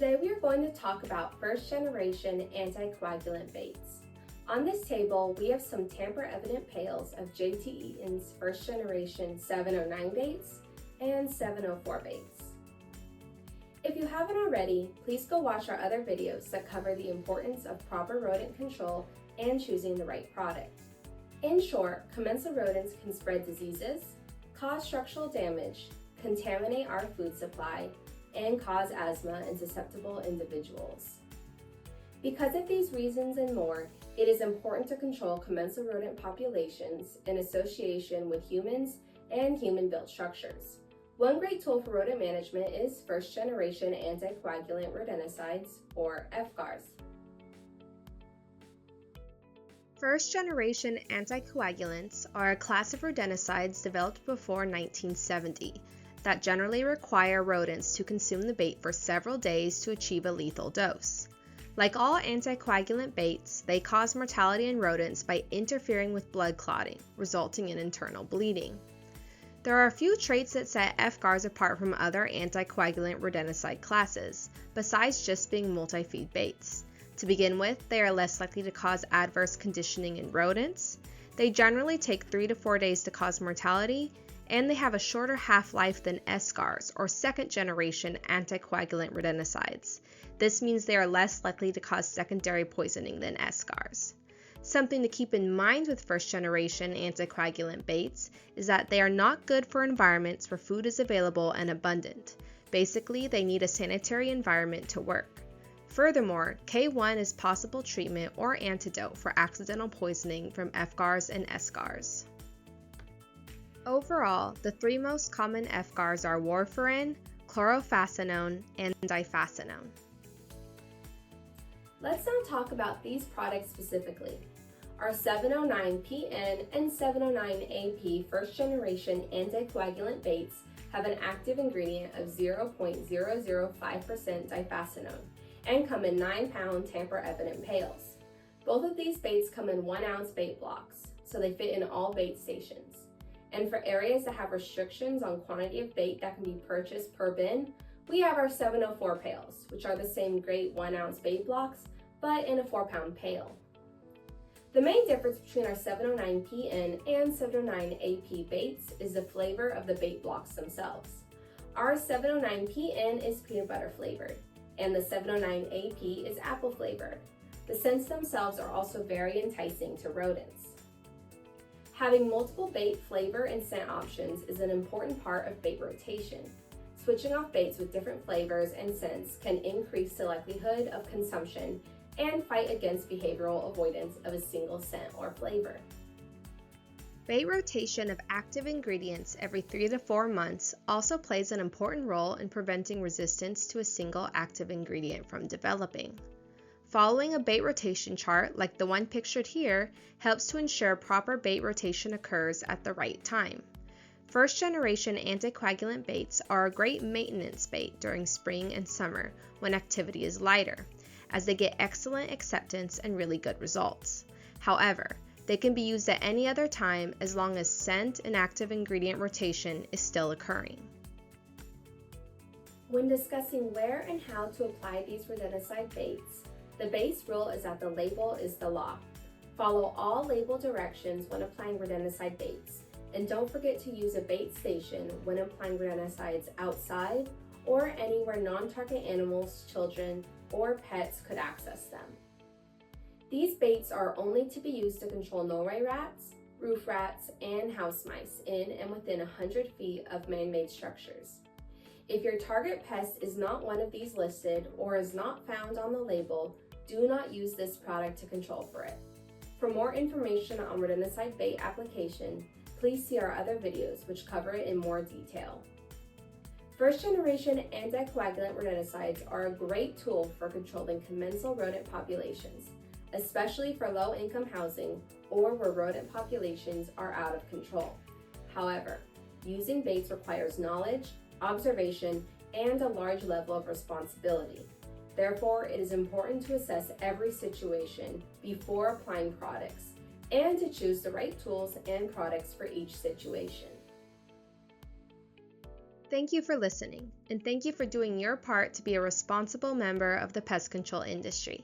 Today we are going to talk about first-generation anticoagulant baits. On this table, we have some tamper-evident pails of JT Eaton's first-generation 709 baits and 704 baits. If you haven't already, please go watch our other videos that cover the importance of proper rodent control and choosing the right product. In short, commensal rodents can spread diseases, cause structural damage, contaminate our food supply, and cause asthma in susceptible individuals. Because of these reasons and more, it is important to control commensal rodent populations in association with humans and human-built structures. One great tool for rodent management is first-generation anticoagulant rodenticides, or FGARs. First-generation anticoagulants are a class of rodenticides developed before 1970 that generally require rodents to consume the bait for several days to achieve a lethal dose. Like all anticoagulant baits, they cause mortality in rodents by interfering with blood clotting, resulting in internal bleeding. There are a few traits that set FGARs apart from other anticoagulant rodenticide classes, besides just being multi-feed baits. To begin with, they are less likely to cause adverse conditioning in rodents. They generally take 3 to 4 days to cause mortality, and they have a shorter half-life than FGARs, or second-generation anticoagulant rodenticides. This means they are less likely to cause secondary poisoning than FGARs. Something to keep in mind with first-generation anticoagulant baits is that they are not good for environments where food is available and abundant. Basically, they need a sanitary environment to work. Furthermore, K1 is possible treatment or antidote for accidental poisoning from FGARs and SGARs. Overall, the three most common FGARs are warfarin, chlorofazanone, and difazanone. Let's now talk about these products specifically. Our 709PN and 709AP first-generation anticoagulant baits have an active ingredient of 0.005% difazanone and come in 9-pound tamper-evident pails. Both of these baits come in 1-ounce bait blocks, so they fit in all bait stations. And for areas that have restrictions on quantity of bait that can be purchased per bin, we have our 704 pails, which are the same great 1-ounce bait blocks, but in a 4-pound pail. The main difference between our 709PN and 709AP baits is the flavor of the bait blocks themselves. Our 709PN is peanut butter flavored, and the 709AP is apple flavored. The scents themselves are also very enticing to rodents. Having multiple bait flavor and scent options is an important part of bait rotation. Switching off baits with different flavors and scents can increase the likelihood of consumption and fight against behavioral avoidance of a single scent or flavor. Bait rotation of active ingredients every 3 to 4 months also plays an important role in preventing resistance to a single active ingredient from developing. Following a bait rotation chart, like the one pictured here, helps to ensure proper bait rotation occurs at the right time. First-generation anticoagulant baits are a great maintenance bait during spring and summer when activity is lighter, as they get excellent acceptance and really good results. However, they can be used at any other time as long as scent and active ingredient rotation is still occurring. When discussing where and how to apply these rodenticide baits, the base rule is that the label is the law. Follow all label directions when applying rodenticide baits, and don't forget to use a bait station when applying rodenticides outside or anywhere non-target animals, children, or pets could access them. These baits are only to be used to control Norway rats, roof rats, and house mice in and within 100 feet of man-made structures. If your target pest is not one of these listed or is not found on the label, do not use this product to control for it. For more information on rodenticide bait application, please see our other videos which cover it in more detail. First-generation anticoagulant rodenticides are a great tool for controlling commensal rodent populations, especially for low-income housing or where rodent populations are out of control. However, using baits requires knowledge, observation, and a large level of responsibility. Therefore, it is important to assess every situation before applying products and to choose the right tools and products for each situation. Thank you for listening, and thank you for doing your part to be a responsible member of the pest control industry.